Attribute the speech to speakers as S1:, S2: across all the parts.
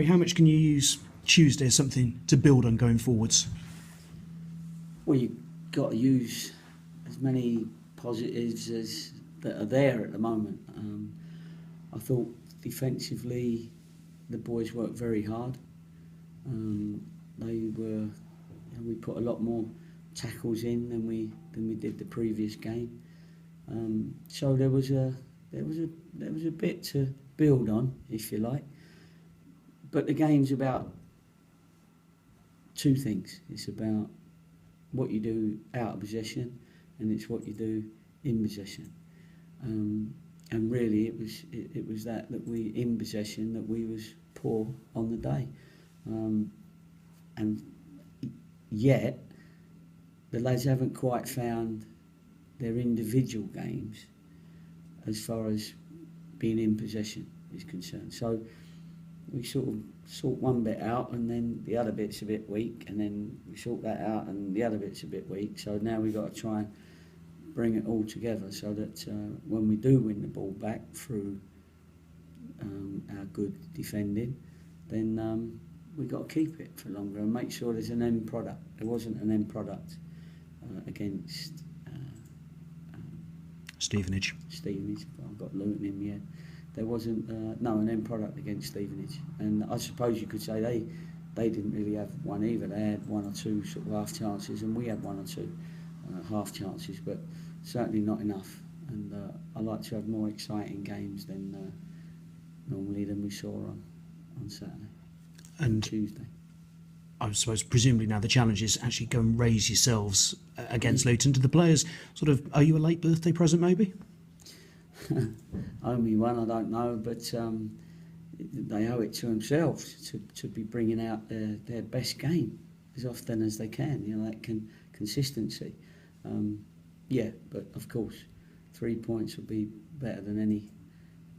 S1: Gary, how much can you use Tuesday as something to build on going forwards?
S2: Well, you've got to use as many positives as that are there at the moment. I thought defensively the boys worked very hard. We put a lot more tackles in than we did the previous game. So there was a bit to build on, if you like. But the game's about two things. It's about what you do out of possession, and it's what you do in possession. And really, it was that we in possession that we was poor on the day, and yet the lads haven't quite found their individual games as far as being in possession is concerned. So we sort one bit out, and then the other bit's a bit weak, and then we sort that out, and the other bit's a bit weak. So now we've got to try and bring it all together so that when we do win the ball back through our good defending, then we've got to keep it for longer and make sure there's an end product. There wasn't an end product against
S1: Stevenage.
S2: I've got Luton in the end. There wasn't an end product against Stevenage, and I suppose you could say they didn't really have one either. They had one or two sort of half chances, and we had one or two half chances, but certainly not enough. And I like to have more exciting games than normally than we saw on Saturday and Tuesday.
S1: I suppose presumably now the challenge is actually go and raise yourselves against Luton. Do the players sort of owe you a late birthday present maybe?
S2: Owe me one, I don't know, but they owe it to themselves to be bringing out their best game as often as they can. You know, that consistency. But of course 3 points will be better than any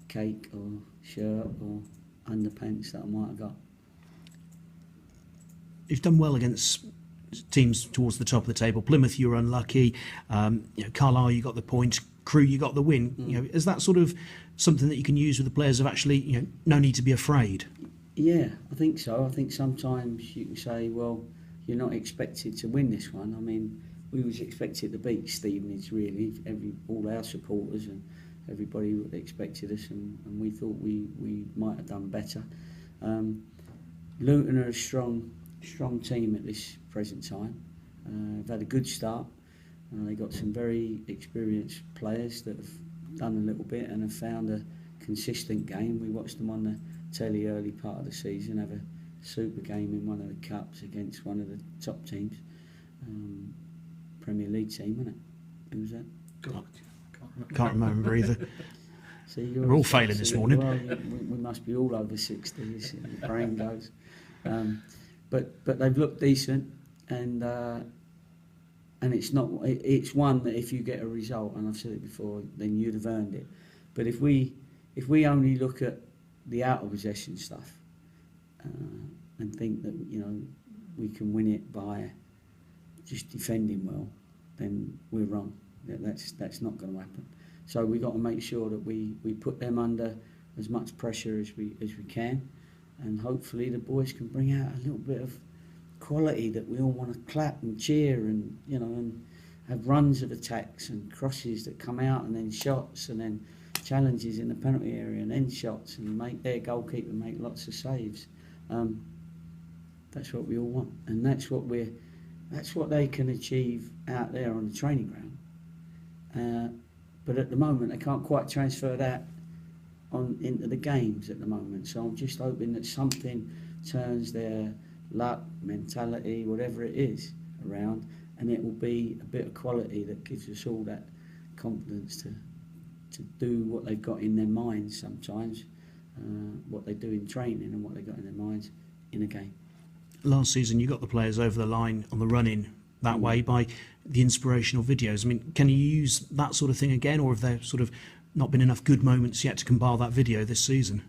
S2: cake or shirt or underpants that I might have got.
S1: You've done well against teams towards the top of the table. Plymouth, you were unlucky. Carlisle, you got the point. Crewe, you got the win. Is that sort of something that you can use with the players of actually, no need to be afraid?
S2: Yeah, I think so. I think sometimes you can say, well, you're not expected to win this one. I mean, we was expected to beat Stevenage, really. All our supporters and everybody expected us, and we thought we might have done better. Luton are a strong team at this present time. They've had a good start. They got some very experienced players that have done a little bit and have found a consistent game. We watched them on the telly early part of the season have a super game in one of the cups against one of the top teams, Premier League team, wasn't it? Who was that?
S1: Can't remember either.
S2: See,
S1: we're all failing this morning.
S2: Well, we must be all over 60s. The brain goes. But they've looked decent, and it's not. It's one that if you get a result, and I've said it before, then you'd have earned it. But if we only look at the out of possession stuff and think that we can win it by just defending well, then we're wrong. That's not going to happen. So we've got to make sure that we put them under as much pressure as we can, and hopefully the boys can bring out a little bit of quality that we all want to clap and cheer, and and have runs of attacks and crosses that come out, and then shots, and then challenges in the penalty area, and then shots, and make their goalkeeper make lots of saves. That's what we all want, and that's what they can achieve out there on the training ground. But at the moment, they can't quite transfer that into the games at the moment. So I'm just hoping that something turns their luck, mentality, whatever it is, around, and it will be a bit of quality that gives us all that confidence to do what they've got in their minds sometimes, what they do in training and what they've got in their minds in a game.
S1: Last season, you got the players over the line on the run-in that way by the inspirational videos. I mean, can you use that sort of thing again, or have there sort of not been enough good moments yet to compile that video this season?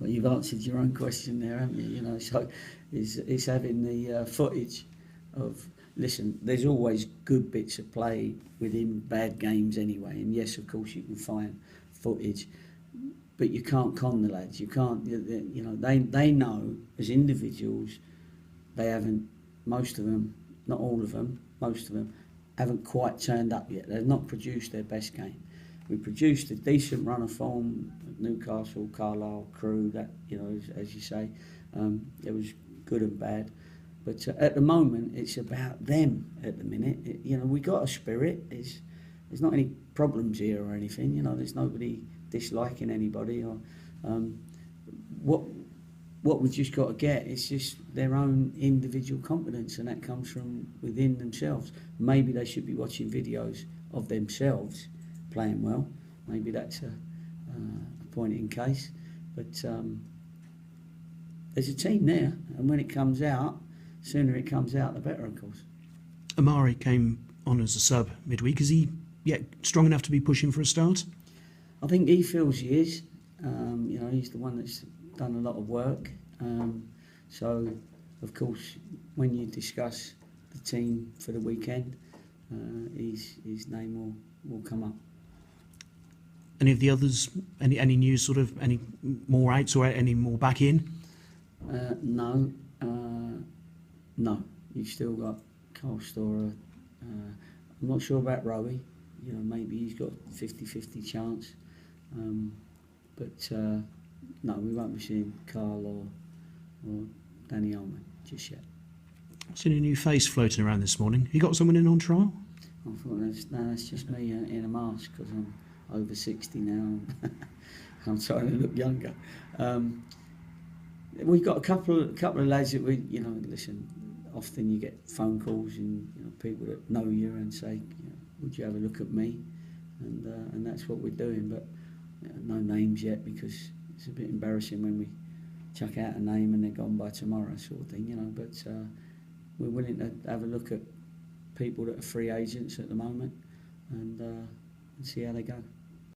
S2: Well, you've answered your own question there, haven't you? So it's having the footage of. Listen, there's always good bits of play within bad games anyway, and yes, of course, you can find footage. but you can't con the lads. You can't. You know, they know as individuals, they haven't. Most of them, not all of them, most of them, haven't quite turned up yet. They've not produced their best game. We produced a decent run of form at Newcastle, Carlisle, Crewe. That, you know, as you say, it was good and bad. But at the moment, it's about them. At the minute, you know, we got a spirit. There's not any problems here or anything. You know, there's nobody disliking anybody. Or what we've just got to get is just their own individual confidence, and that comes from within themselves. Maybe they should be watching videos of themselves playing well. Maybe that's a point in case. But there's a team there, and when it comes out, sooner it comes out, the better, of course.
S1: Amari came on as a sub midweek. Is he yet strong enough to be pushing for a start?
S2: I think he feels he is. You know, he's the one that's done a lot of work. So, of course, when you discuss the team for the weekend, his name will come up.
S1: Any of the others? Any news? Sort of any more outs or any more back in?
S2: No. No. You've still got Carl Storer. I'm not sure about Rowie. You know, maybe he's got 50-50 chance. But no, we won't be seeing Carl or Danny Ullman just yet.
S1: I've seen a new face floating around this morning. You got someone in on trial?
S2: I thought that's just me in a mask because I'm over 60 now. I'm trying to look younger. We've got a couple of lads that we, you know, listen. Often you get phone calls and, you know, people that know you and say, you know, would you have a look at me? And that's what we're doing. But you know, no names yet because it's a bit embarrassing when we chuck out a name and they're gone by tomorrow, sort of thing, you know. But we're willing to have a look at people that are free agents at the moment and see how they go.